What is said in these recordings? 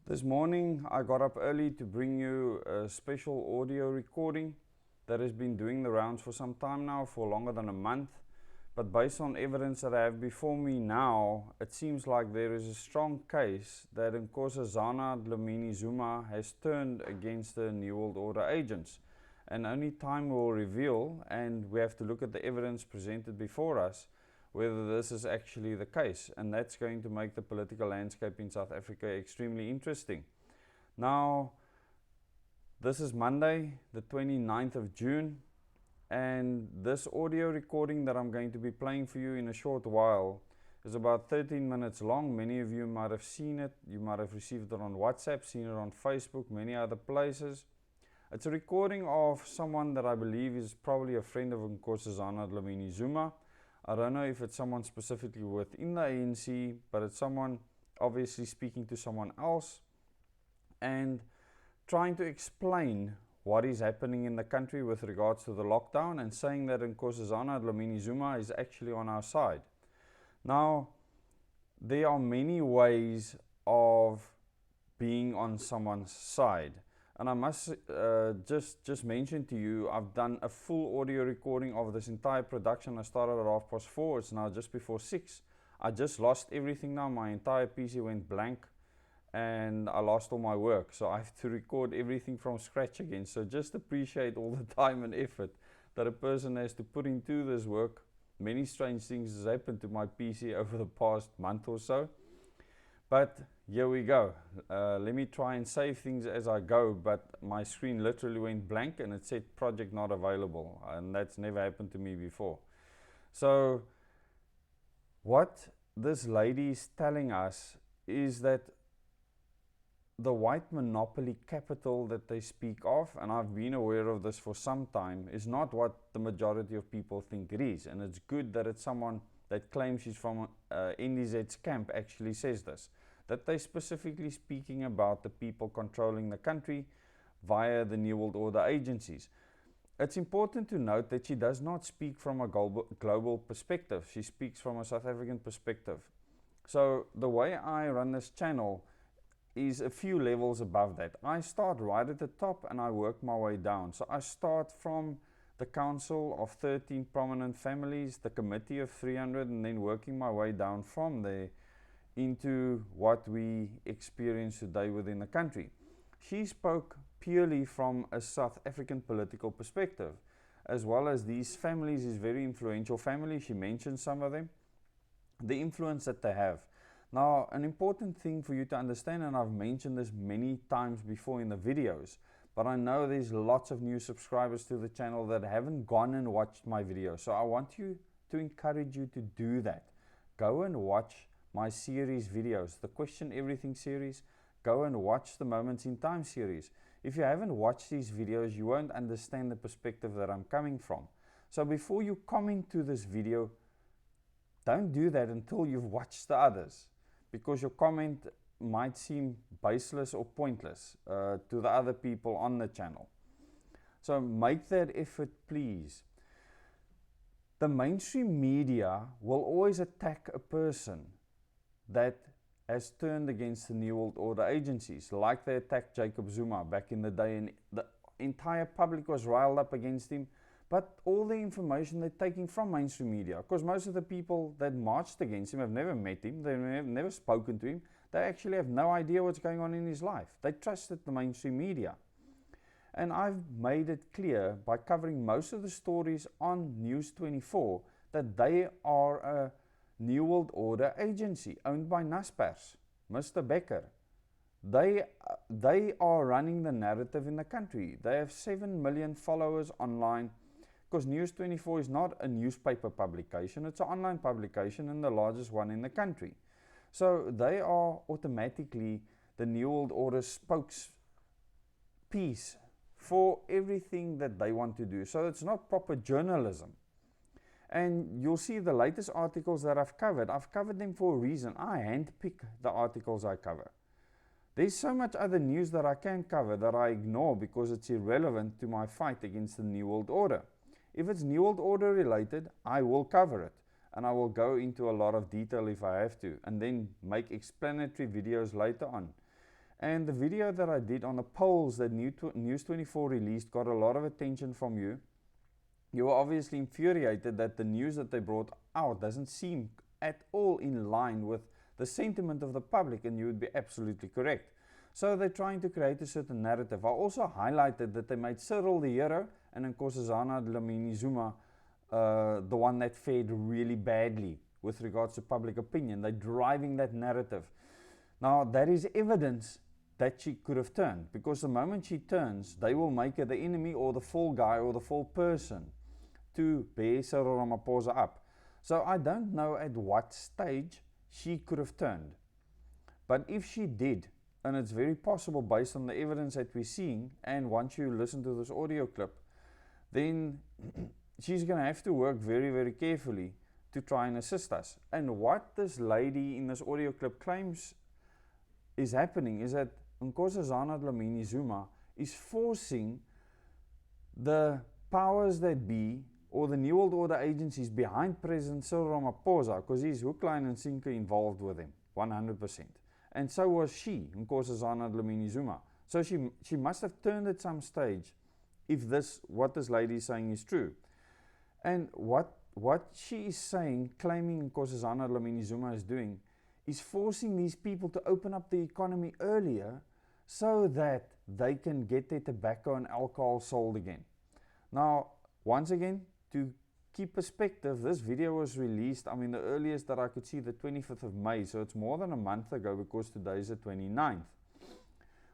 This morning I got up early to bring you a special audio recording that has been doing the rounds for some time now, for longer than a month. But based on evidence that I have before me now, it seems like there is a strong case that Nkosazana Dlamini Zuma has turned against the New World Order agents. And only time will reveal, and we have to look at the evidence presented before us, whether this is actually the case, and that's going to make the political landscape in South Africa extremely interesting. Now, this is Monday, the 29th of June, and this audio recording that I'm going to be playing for you in a short while is about 13 minutes long. Many of you might have seen it, you might have received it on WhatsApp, seen it on Facebook, many other places. It's a recording of someone that I believe is probably a friend of Nkosazana Dlamini Zuma. I don't know if it's someone specifically within the ANC, but it's someone obviously speaking to someone else and trying to explain what is happening in the country with regards to the lockdown, and saying that Nkosazana Dlamini Zuma is actually on our side. Now, there are many ways of being on someone's side. And I must just mention to you, I've done a full audio recording of this entire production. I started at 4:30, it's now just before 6. I just lost everything now, my entire PC went blank and I lost all my work. So I have to record everything from scratch again. So just appreciate all the time and effort that a person has to put into this work. Many strange things has happened to my PC over the past month or so. But here we go. Let me try and save things as I go, but my screen literally went blank and it said project not available, and that's never happened to me before. So what this lady is telling us is that the white monopoly capital that they speak of, and I've been aware of this for some time, is not what the majority of people think it is. And it's good that it's someone that claims she's from NDZ's camp actually says this, that they're specifically speaking about the people controlling the country via the New World Order agencies. It's important to note that she does not speak from a global perspective. She speaks from a South African perspective. So the way I run this channel is a few levels above that. I start right at the top and I work my way down. So I start from the Council of 13 Prominent Families, the Committee of 300, and then working my way down from there into what we experience today within the country. She spoke purely from a South African political perspective, as well as these families is very influential families. She mentioned some of them, the influence that they have. Now, an important thing for you to understand, and I've mentioned this many times before in the videos, but I know there's lots of new subscribers to the channel that haven't gone and watched my videos. So I want you to encourage you to do that. Go and watch my series videos, the Question Everything series. Go and watch the Moments in Time series. If you haven't watched these videos, you won't understand the perspective that I'm coming from. So before you comment to this video, don't do that until you've watched the others, because your comment might seem baseless or pointless to the other people on the channel. So make that effort, please. The mainstream media will always attack a person that has turned against the New World Order agencies, like they attacked Jacob Zuma back in the day, and the entire public was riled up against him. But all the information they're taking from mainstream media, because most of the people that marched against him have never met him, they've never spoken to him, they actually have no idea what's going on in his life. They trusted the mainstream media. And I've made it clear by covering most of the stories on News 24 that they are a New World Order agency owned by Naspers, Mr. Becker. They are running the narrative in the country. They have 7 million followers online, because News 24 is not a newspaper publication, it's an online publication and the largest one in the country. So they are automatically the New World Order spokespeople for everything that they want to do. So it's not proper journalism. And you'll see the latest articles that I've covered them for a reason. I handpick the articles I cover. There's so much other news that I can cover that I ignore because it's irrelevant to my fight against the New World Order. If it's New World Order related, I will cover it. And I will go into a lot of detail if I have to, and then make explanatory videos later on. And the video that I did on the polls that News 24 released got a lot of attention from you. You were obviously infuriated that the news that they brought out doesn't seem at all in line with the sentiment of the public, and you would be absolutely correct. So they're trying to create a certain narrative. I also highlighted that they made Cyril the hero and Nkosazana Dlamini Zuma the one that fared really badly with regards to public opinion. They're driving that narrative. Now that is evidence that she could have turned, because the moment she turns, they will make her the enemy or the fall guy or the fall person to bear Cyril Ramaphosa up. So I don't know at what stage she could have turned. But if she did, and it's very possible based on the evidence that we're seeing, and once you listen to this audio clip, then she's going to have to work very, very carefully to try and assist us. And what this lady in this audio clip claims is happening is that Nkosazana Dlamini Zuma is forcing the powers that be, or the New World Order agencies behind President Cyril Ramaphosa, because he's hook, line and sinker involved with him, 100%. And so was she, Nkosazana Dlamini Zuma. So she must have turned at some stage if what this lady is saying is true. And what she is saying, claiming Nkosazana Dlamini Zuma is doing, is forcing these people to open up the economy earlier so that they can get their tobacco and alcohol sold again. Now, once again, to keep perspective, this video was released, the earliest that I could see, the 25th of May, so it's more than a month ago, because today is the 29th.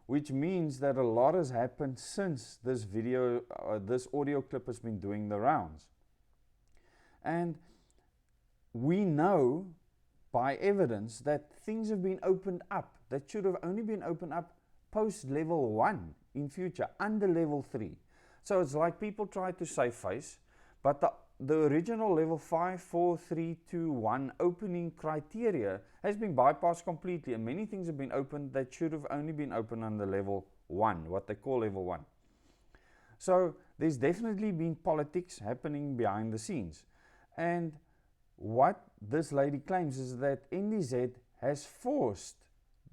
Which means that a lot has happened since this video, this audio clip has been doing the rounds. And we know by evidence that things have been opened up that should have only been opened up post level 1 in future, under level 3. So it's like people try to save face, but the original level 5, 4, 3, 2, 1 opening criteria has been bypassed completely, and many things have been opened that should have only been opened under level 1, what they call level 1. So there's definitely been politics happening behind the scenes. And what this lady claims is that NDZ has forced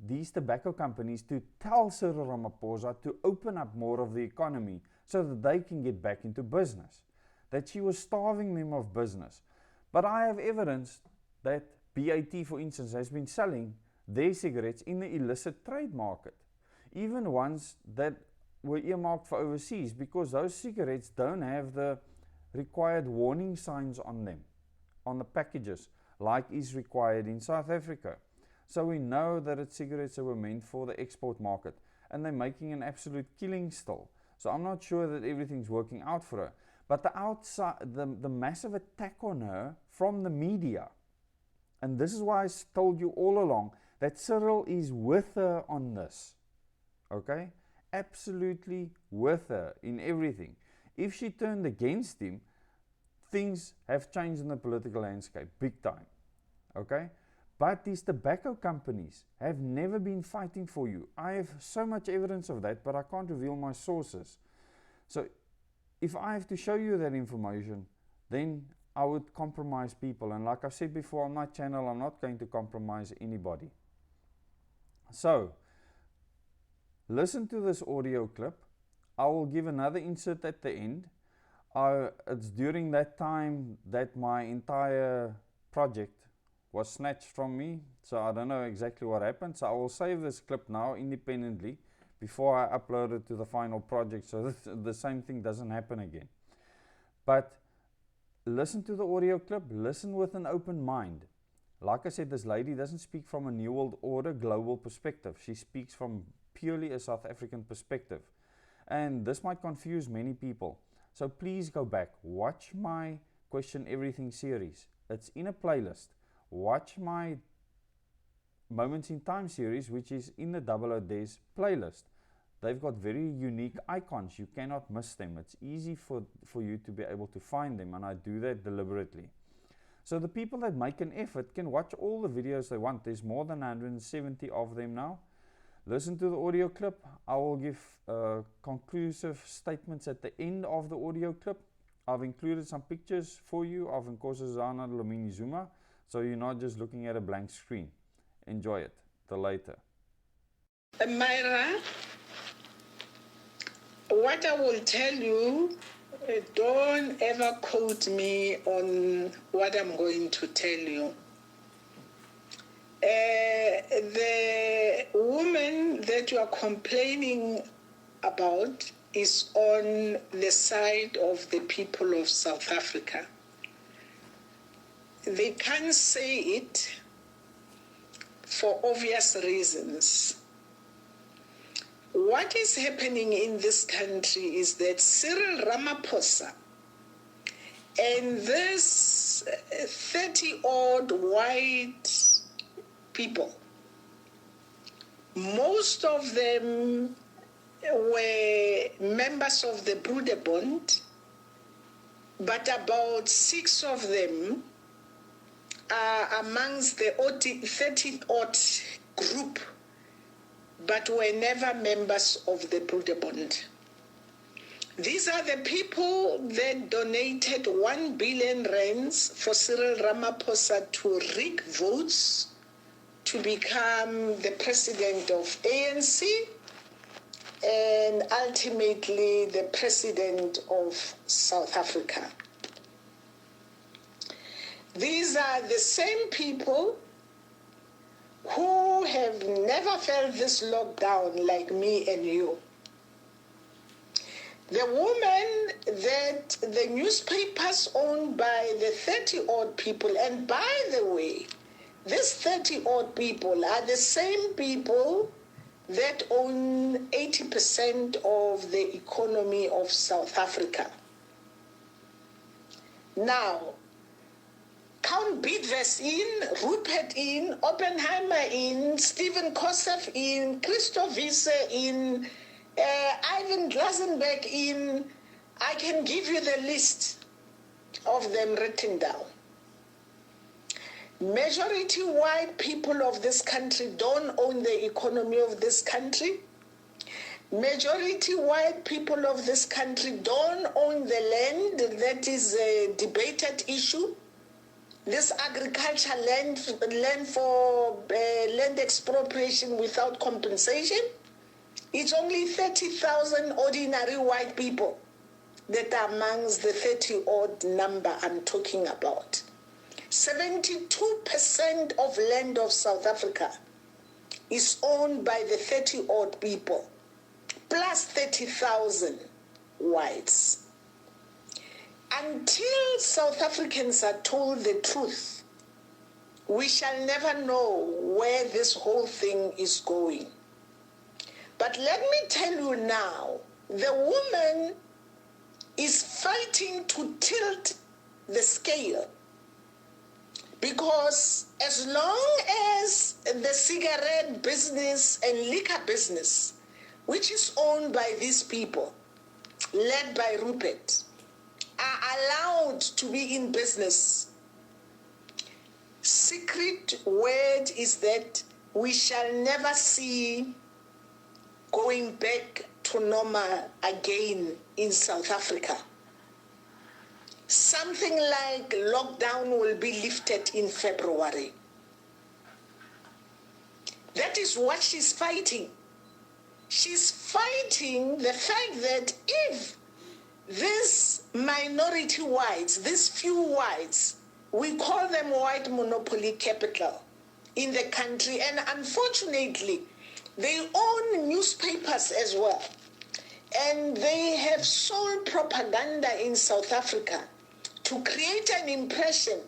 these tobacco companies to tell Cyril Ramaphosa to open up more of the economy so that they can get back into business. That she was starving them of business. But I have evidence that BAT, for instance, has been selling their cigarettes in the illicit trade market. Even ones that were earmarked for overseas, because those cigarettes don't have the required warning signs on them, on the packages, like is required in South Africa. So we know that it's cigarettes that were meant for the export market, and they're making an absolute killing still. So I'm not sure that everything's working out for her. But the massive attack on her from the media, and this is why I told you all along that Cyril is with her on this, okay? Absolutely with her in everything. If she turned against him, things have changed in the political landscape, big time, okay? But these tobacco companies have never been fighting for you. I have so much evidence of that, but I can't reveal my sources. So if I have to show you that information, then I would compromise people. And like I said before on my channel, I'm not going to compromise anybody. So, listen to this audio clip. I will give another insert at the end. It's during that time that my entire project was snatched from me. So I don't know exactly what happened. So I will save this clip now independently before I upload it to the final project, so that the same thing doesn't happen again. But listen to the audio clip, listen with an open mind. Like I said, this lady doesn't speak from a New World Order global perspective. She speaks from purely a South African perspective. And this might confuse many people. So please go back, watch my Question Everything series. It's in a playlist. Watch my Moments in Time series, which is in the 00 Days playlist. They've got very unique icons. You cannot miss them. It's easy for you to be able to find them, and I do that deliberately. So the people that make an effort can watch all the videos they want. There's more than 170 of them now. Listen to the audio clip. I will give conclusive statements at the end of the audio clip. I've included some pictures for you of Nkosazana Dlamini Zuma, so you're not just looking at a blank screen. Enjoy it. Till later. Myra, what I will tell you, don't ever quote me on what I'm going to tell you. The woman that you are complaining about is on the side of the people of South Africa. They can't say it for obvious reasons. What is happening in this country is that Cyril Ramaphosa and this 30-odd white people, most of them were members of the Broederbond, but about 6 of them are amongst the 30-odd group, but were never members of the Broederbond. These are the people that donated 1 billion rands for Cyril Ramaphosa to rig votes to become the president of ANC and ultimately the president of South Africa. These are the same people who have never felt this lockdown like me and you. The woman that the newspapers owned by the 30-odd people, and by the way, these 30-odd people are the same people that own 80% of the economy of South Africa. Now, Count Bidvest in, Rupert in, Oppenheimer in, Stephen Kosef in, Christoph Wiese in, Ivan Glasenberg in. I can give you the list of them written down. Majority white people of this country don't own the economy of this country. Majority white people of this country don't own the land. That is a debated issue. This agriculture land for land expropriation without compensation, it's only 30,000 ordinary white people that are amongst the 30-odd number I'm talking about. 72% of land of South Africa is owned by the 30-odd people, plus 30,000 whites. Until South Africans are told the truth, we shall never know where this whole thing is going. But let me tell you now, the woman is fighting to tilt the scale, because as long as the cigarette business and liquor business, which is owned by these people, led by Rupert, are allowed to be in business, secret word is that we shall never see going back to normal again in South Africa. Something like lockdown will be lifted in February. That is what she's fighting. She's fighting the fact that if these minority whites, these few whites, we call them white monopoly capital in the country, and unfortunately, they own newspapers as well. And they have sold propaganda in South Africa to create an impression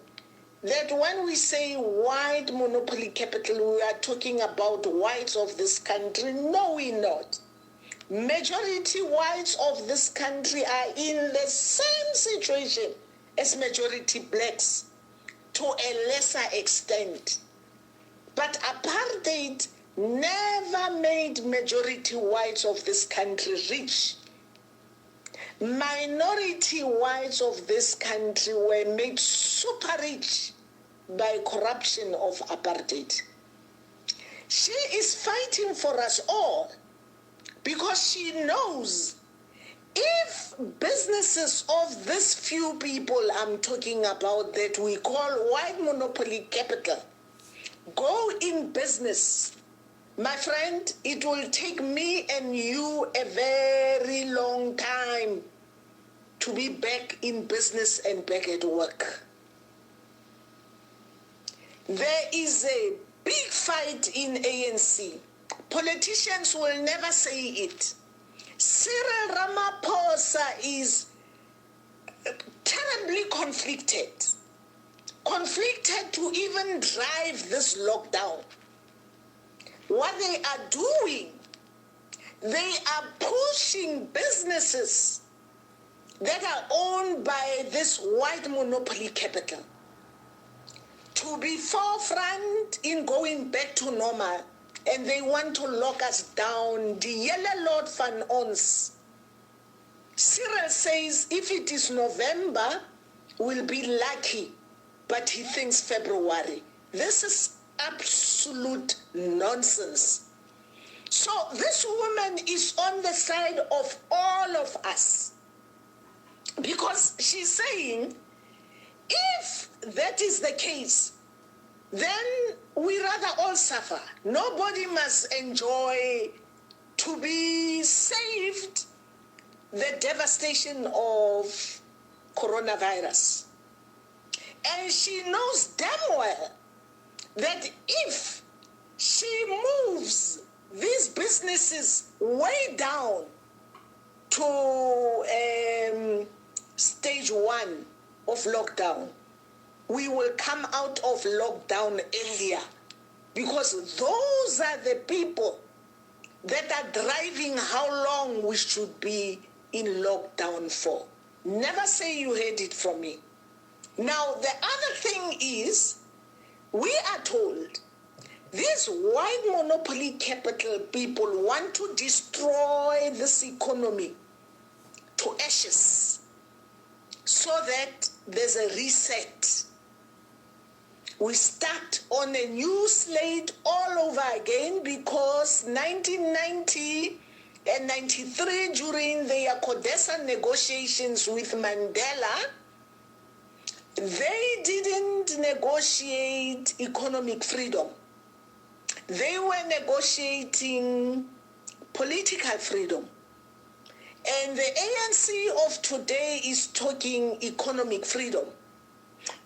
that when we say white monopoly capital, we are talking about whites of this country. No, we're not. Majority whites of this country are in the same situation as majority blacks to a lesser extent. But apartheid never made majority whites of this country rich. Minority whites of this country were made super rich by corruption of apartheid. She is fighting for us all because she knows if businesses of these few people I'm talking about that we call white monopoly capital go in business, My friend, it will take me and you a very long time to be back in business and back at work. There is a big fight in ANC. Politicians will never say it. Cyril Ramaphosa is terribly conflicted to even drive this lockdown. What they are doing, they are pushing businesses that are owned by this white monopoly capital to be forefront in going back to normal, and they want to lock us down. The yellow Lord van ons. Cyril says if it is November, we'll be lucky, but he thinks February. This is absolute nonsense. So this woman is on the side of all of us, because she's saying if that is the case, then we rather all suffer. Nobody must enjoy to be saved the devastation of coronavirus. And she knows damn well that if she moves these businesses way down to stage 1 of lockdown, we will come out of lockdown earlier, because those are the people that are driving how long we should be in lockdown for. Never say you heard it from me. Now, the other thing is, we are told these white monopoly capital people want to destroy this economy to ashes so that there's a reset. We start on a new slate all over again, because 1990 and 93, during their CODESA negotiations with Mandela, they didn't negotiate economic freedom. They were negotiating political freedom. And the ANC of today is talking economic freedom.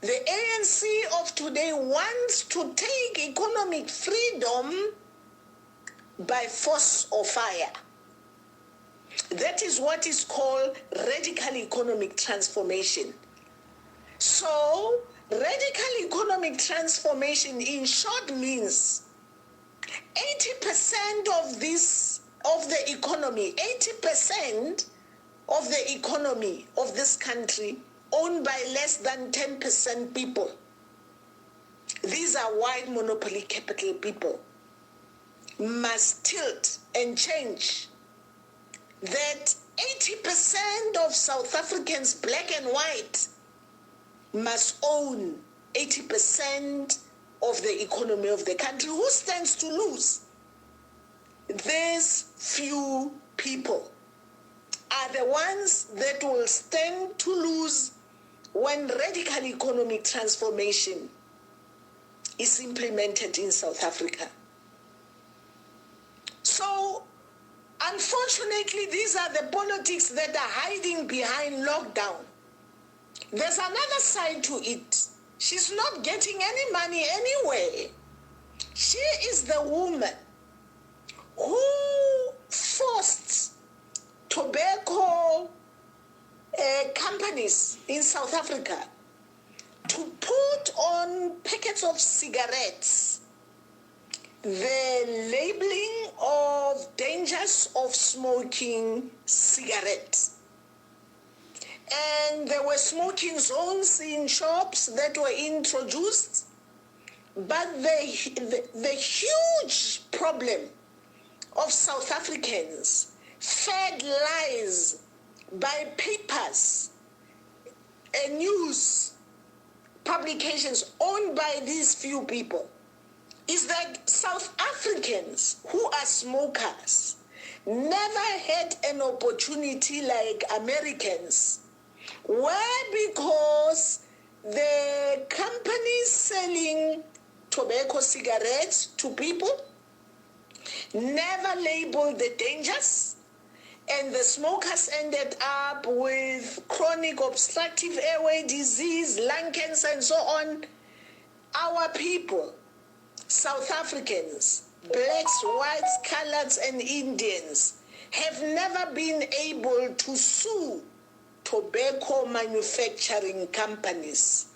The ANC of today wants to take economic freedom by force or fire. That is what is called radical economic transformation. So, radical economic transformation in short means 80% of the economy, 80% of the economy of this country owned by less than 10% people. These are white monopoly capital people. Must tilt and change that 80% of South Africans, black and white, must own 80% of the economy of the country. Who stands to lose? These few people are the ones that will stand to lose when radical economic transformation is implemented in South Africa. So, unfortunately, these are the politics that are hiding behind lockdown. There's another side to it. She's not getting any money anyway. She is the woman who forced tobacco companies in South Africa to put on packets of cigarettes the labeling of dangers of smoking cigarettes. And there were smoking zones in shops that were introduced, but the huge problem of South Africans fed lies by papers and news publications owned by these few people is that South Africans who are smokers never had an opportunity like Americans. Why? Because the companies selling tobacco cigarettes to people never labeled the dangers, and the smokers ended up with chronic obstructive airway disease, lung cancer, and so on. Our people, South Africans, blacks, whites, coloreds, and Indians, have never been able to sue tobacco manufacturing companies.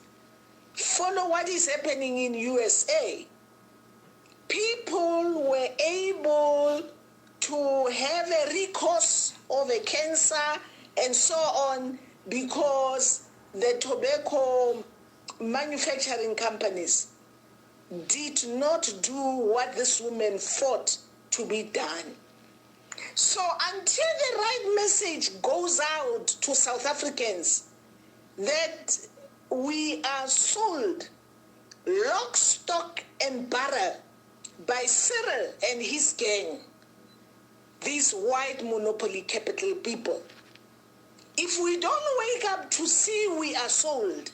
Follow what is happening in USA. People were able to have a recourse of a cancer and so on because the tobacco manufacturing companies did not do what this woman fought to be done. So until the right message goes out to South Africans that we are sold lock, stock, and barrel by Cyril and his gang, these white monopoly capital people, if we don't wake up to see we are sold,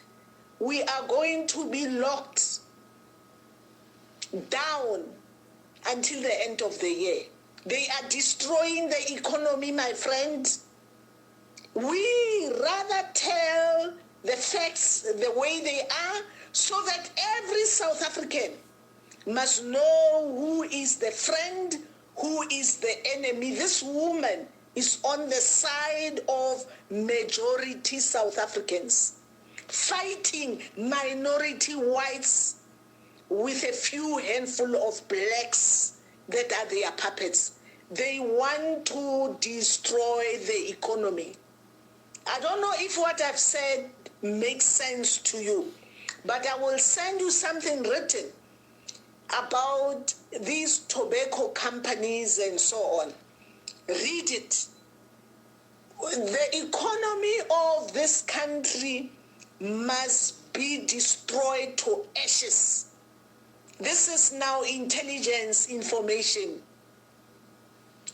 we are going to be locked down until the end of the year. They are destroying the economy, my friend. We rather tell the facts the way they are so that every South African must know who is the friend, who is the enemy. This woman is on the side of majority South Africans, fighting minority whites with a few handful of blacks that are their puppets. They want to destroy the economy. I don't know if what I've said makes sense to you, but I will send you something written about these tobacco companies and so on. Read it. The economy of this country must be destroyed to ashes. This is now intelligence information.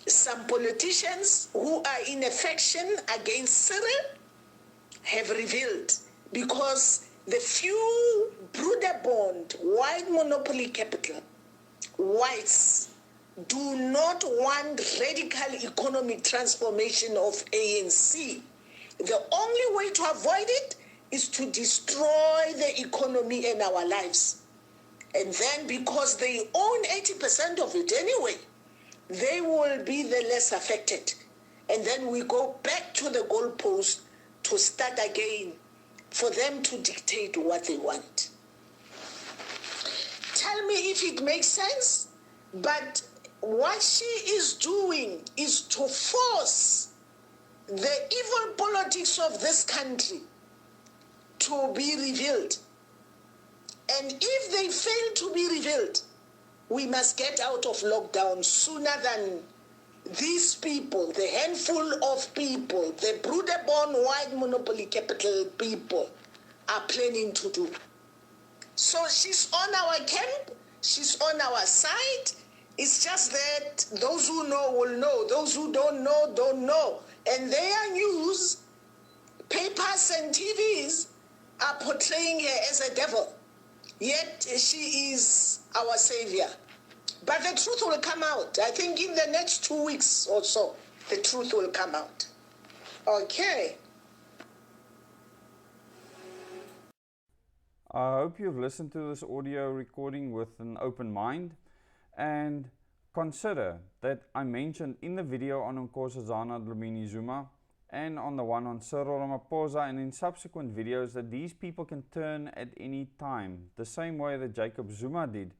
Some politicians who are in affection against Cyril have revealed, because the few Broederbond, white monopoly capital, whites do not want radical economic transformation of ANC. The only way to avoid it is to destroy the economy and our lives. And then because they own 80% of it anyway, they will be the less affected. And then we go back to the goalpost to start again for them to dictate what they want. Tell me if it makes sense, but what she is doing is to force the evil politics of this country to be revealed. And if they fail to be revealed, we must get out of lockdown sooner than these people, the handful of people, the Broederbond white monopoly capital people are planning to do. So she's on our camp, she's on our side. It's just that those who know will know, those who don't know, don't know. And their news, papers and TVs are portraying her as a devil. Yet she is our savior. But the truth will come out. I think in the next 2 weeks or so, the truth will come out. Okay. I hope you've listened to this audio recording with an open mind, and consider that I mentioned in the video on Nkosazana Dlamini Zuma and on the one on Cyril Ramaphosa and in subsequent videos that these people can turn at any time, the same way that Jacob Zuma did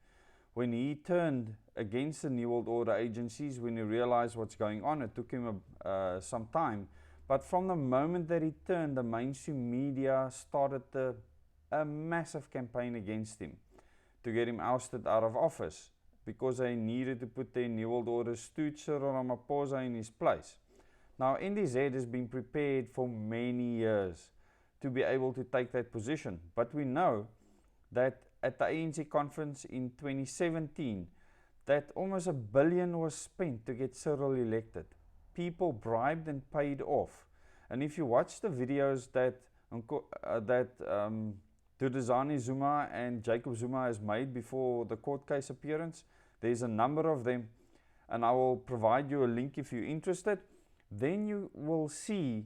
when he turned against the New World Order agencies when he realized what's going on. It took him some time, but from the moment that he turned, the mainstream media started a massive campaign against him to get him ousted out of office, because they needed to put their New World Order stooge Cyril Ramaphosa in his place. Now, NDZ has been prepared for many years to be able to take that position, but we know that at the ANC conference in 2017, that almost $1 billion was spent to get Cyril elected. People bribed and paid off. And if you watch the videos that Duduzane Zuma and Jacob Zuma has made before the court case appearance, there's a number of them. and I will provide you a link if you're interested. Then you will see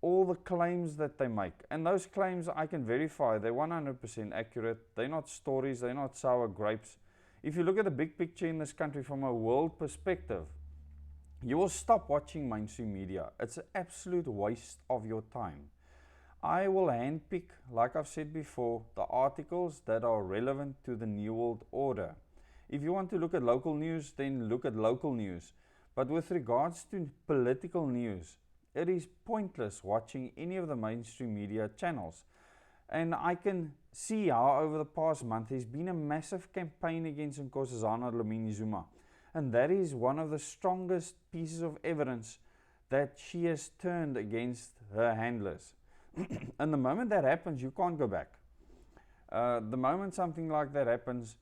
all the claims that they make. And those claims I can verify, they're 100% accurate. They're not stories, they're not sour grapes. If you look at the big picture in this country from a world perspective, you will stop watching mainstream media. It's an absolute waste of your time. I will handpick, like I've said before, the articles that are relevant to the New World Order. If you want to look at local news, then look at local news. But with regards to political news, it is pointless watching any of the mainstream media channels. And I can see how over the past month there's been a massive campaign against Nkosazana Dlamini-Zuma. And that is one of the strongest pieces of evidence that she has turned against her handlers. And the moment that happens, you can't go back. The moment something like that happens,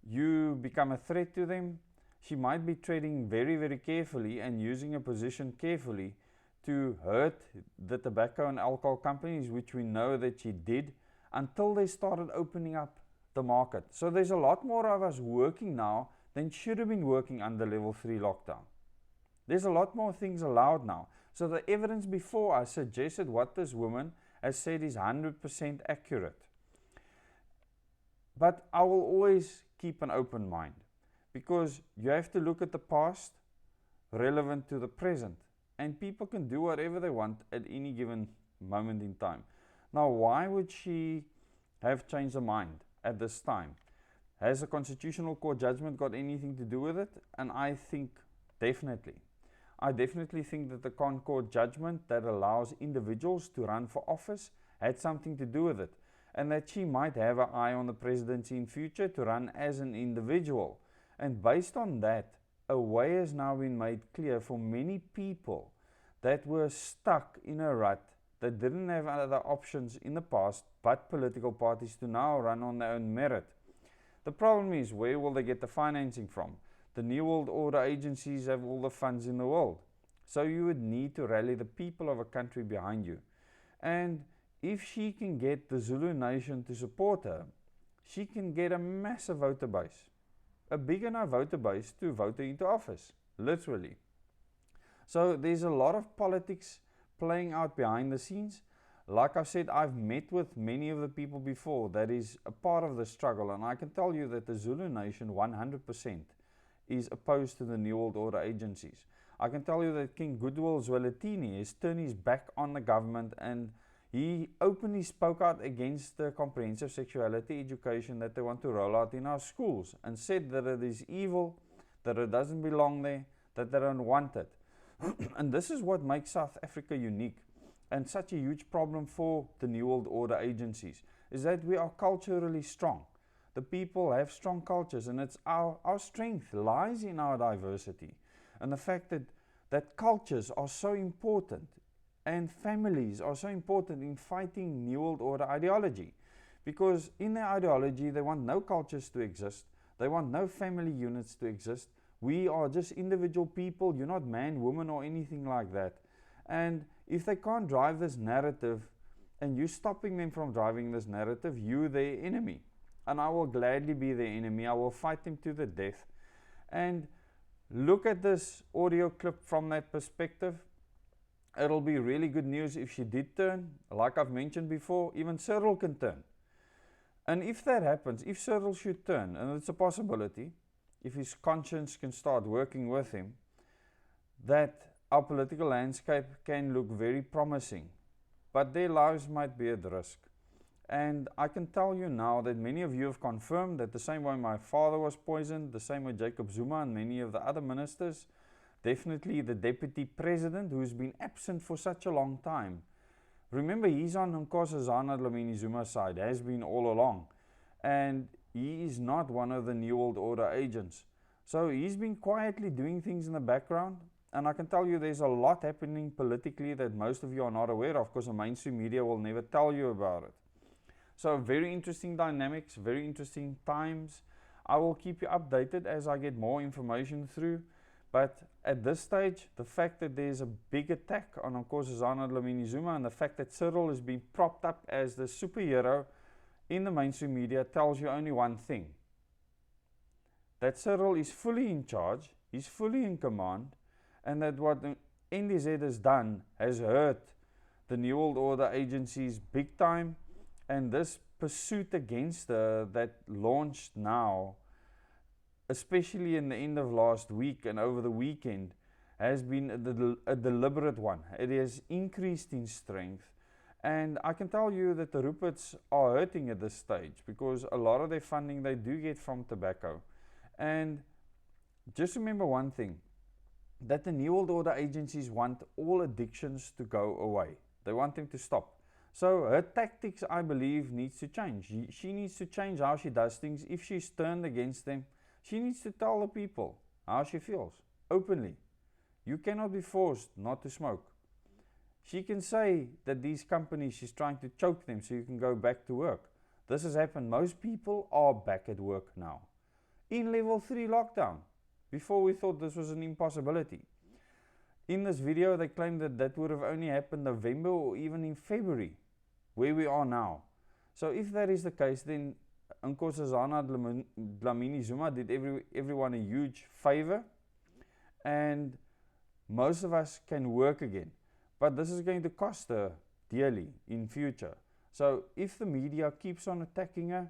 you become a threat to them. She might be treading very, very carefully and using a position carefully to hurt the tobacco and alcohol companies, which we know that she did, until they started opening up the market. So there's a lot more of us working now than should have been working under level 3 lockdown. There's a lot more things allowed now. So the evidence before us suggested what this woman has said is 100% accurate. But I will always keep an open mind, because you have to look at the past relevant to the present, and people can do whatever they want at any given moment in time. Now, why would she have changed her mind at this time? Has the Constitutional Court judgment got anything to do with it? And I think definitely. I definitely think that the Concord judgment that allows individuals to run for office had something to do with it, and that she might have an eye on the presidency in future to run as an individual. And based on that, a way has now been made clear for many people that were stuck in a rut, that didn't have other options in the past but political parties, to now run on their own merit. The problem is, where will they get the financing from? The New World Order agencies have all the funds in the world. So you would need to rally the people of a country behind you. And if she can get the Zulu nation to support her, she can get a massive voter base. A big enough voter base to vote her into office, literally. So there's a lot of politics playing out behind the scenes. Like I said, I've met with many of the people before that is a part of the struggle, and I can tell you that the Zulu nation 100% is opposed to the New World Order agencies. I can tell you that King Goodwill Zwelithini has turned his back on the government, and he openly spoke out against the comprehensive sexuality education that they want to roll out in our schools, and said that it is evil, that it doesn't belong there, that they don't want it. And this is what makes South Africa unique and such a huge problem for the New World Order agencies, is that we are culturally strong. The people have strong cultures, and it's our strength lies in our diversity. And the fact that cultures are so important and families are so important in fighting New World Order ideology. Because in their ideology, they want no cultures to exist. They want no family units to exist. We are just individual people. You're not man, woman, or anything like that. And if they can't drive this narrative, and you're stopping them from driving this narrative, you're their enemy. And I will gladly be their enemy. I will fight them to the death. And look at this audio clip from that perspective. It'll be really good news if she did turn. Like I've mentioned before, even Cyril can turn. And if that happens, if Cyril should turn, and it's a possibility, if his conscience can start working with him, that our political landscape can look very promising. But their lives might be at risk. And I can tell you now that many of you have confirmed that the same way my father was poisoned, the same way Jacob Zuma and many of the other ministers, definitely the deputy president who's been absent for such a long time. Remember, he's on Nkosazana Dlamini-Zuma's side, has been all along. And he is not one of the New World Order agents. So he's been quietly doing things in the background. And I can tell you there's a lot happening politically that most of you are not aware of, because the mainstream media will never tell you about it. So very interesting dynamics, very interesting times. I will keep you updated as I get more information through. But at this stage, the fact that there's a big attack on Nkosazana Dlamini-Zuma and the fact that Cyril is being propped up as the superhero in the mainstream media tells you only one thing. That Cyril is fully in charge. He's fully in command, and that what the NDZ has done has hurt the New World Order agencies big time, and this pursuit against her that launched now, especially in the end of last week and over the weekend, has been a deliberate one. It has increased in strength, and I can tell you that the Ruperts are hurting at this stage because a lot of their funding they do get from tobacco. And just remember one thing, that the New World Order agencies want all addictions to go away. They want them to stop. So her tactics, I believe, needs to change. She needs to change how she does things. If she's turned against them, she needs to tell the people how she feels, openly. You cannot be forced not to smoke. She can say that these companies, she's trying to choke them so you can go back to work. This has happened. Most people are back at work now. In level 3 lockdown. Before we thought this was an impossibility. In this video, they claim that that would have only happened November or even in February, where we are now. So if that is the case, then Nkosazana Dlamini Zuma did everyone a huge favor, and most of us can work again. But this is going to cost her dearly in future. So if the media keeps on attacking her,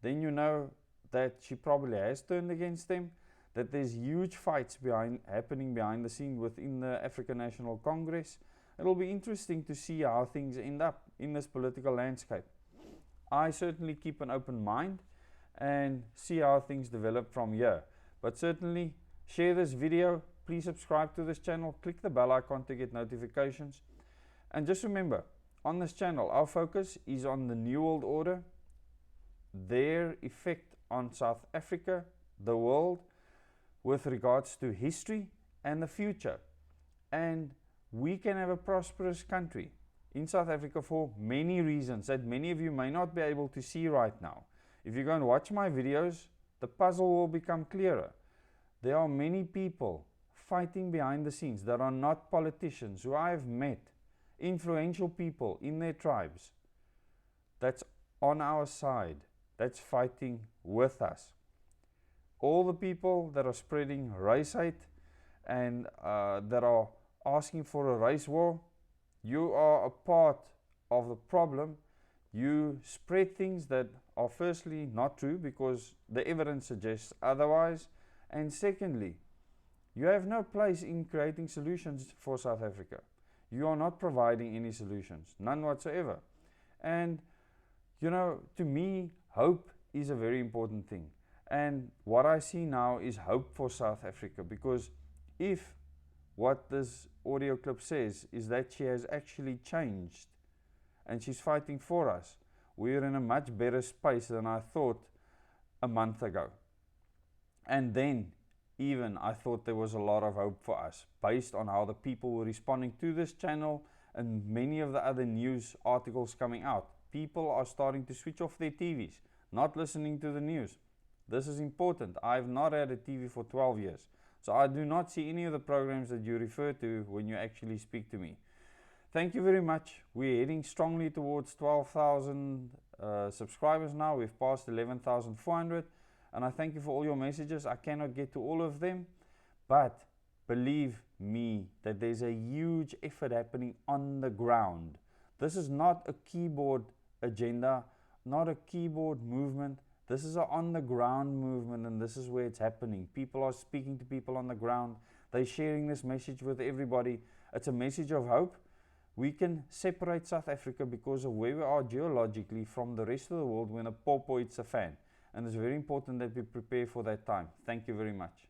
then you know that she probably has turned against them, that there's huge fights happening behind the scene within the African National Congress. It'll be interesting to see how things end up in this political landscape. I certainly keep an open mind and see how things develop from here. But certainly share this video, please subscribe to this channel, click the bell icon to get notifications. And just remember, on this channel, our focus is on the New World Order, their effect on South Africa, the world, with regards to history and the future. And we can have a prosperous country in South Africa for many reasons that many of you may not be able to see right now. If you go and watch my videos, the puzzle will become clearer. There are many people fighting behind the scenes that are not politicians, who I have met, influential people in their tribes, that's on our side, that's fighting with us. All the people that are spreading race hate and that are asking for a race war, you are a part of the problem. You spread things that are firstly not true because the evidence suggests otherwise, and secondly, you have no place in creating solutions for South Africa. You are not providing any solutions, none whatsoever. And you know, to me, hope is a very important thing. And what I see now is hope for South Africa, because if what this audio clip says is that she has actually changed and she's fighting for us, we're in a much better space than I thought a month ago. And then even I thought there was a lot of hope for us based on how the people were responding to this channel and many of the other news articles coming out. People are starting to switch off their TVs, not listening to the news. This is important. I've not had a TV for 12 years. So I do not see any of the programs that you refer to when you actually speak to me. Thank you very much. We're heading strongly towards 12,000 subscribers now. We've passed 11,400. And I thank you for all your messages. I cannot get to all of them. But believe me that there's a huge effort happening on the ground. This is not a keyboard agenda, not a keyboard movement. This is an on-the-ground movement, and this is where it's happening. People are speaking to people on the ground. They're sharing this message with everybody. It's a message of hope. We can separate South Africa because of where we are geologically from the rest of the world when a popo hits a fan. And it's very important that we prepare for that time. Thank you very much.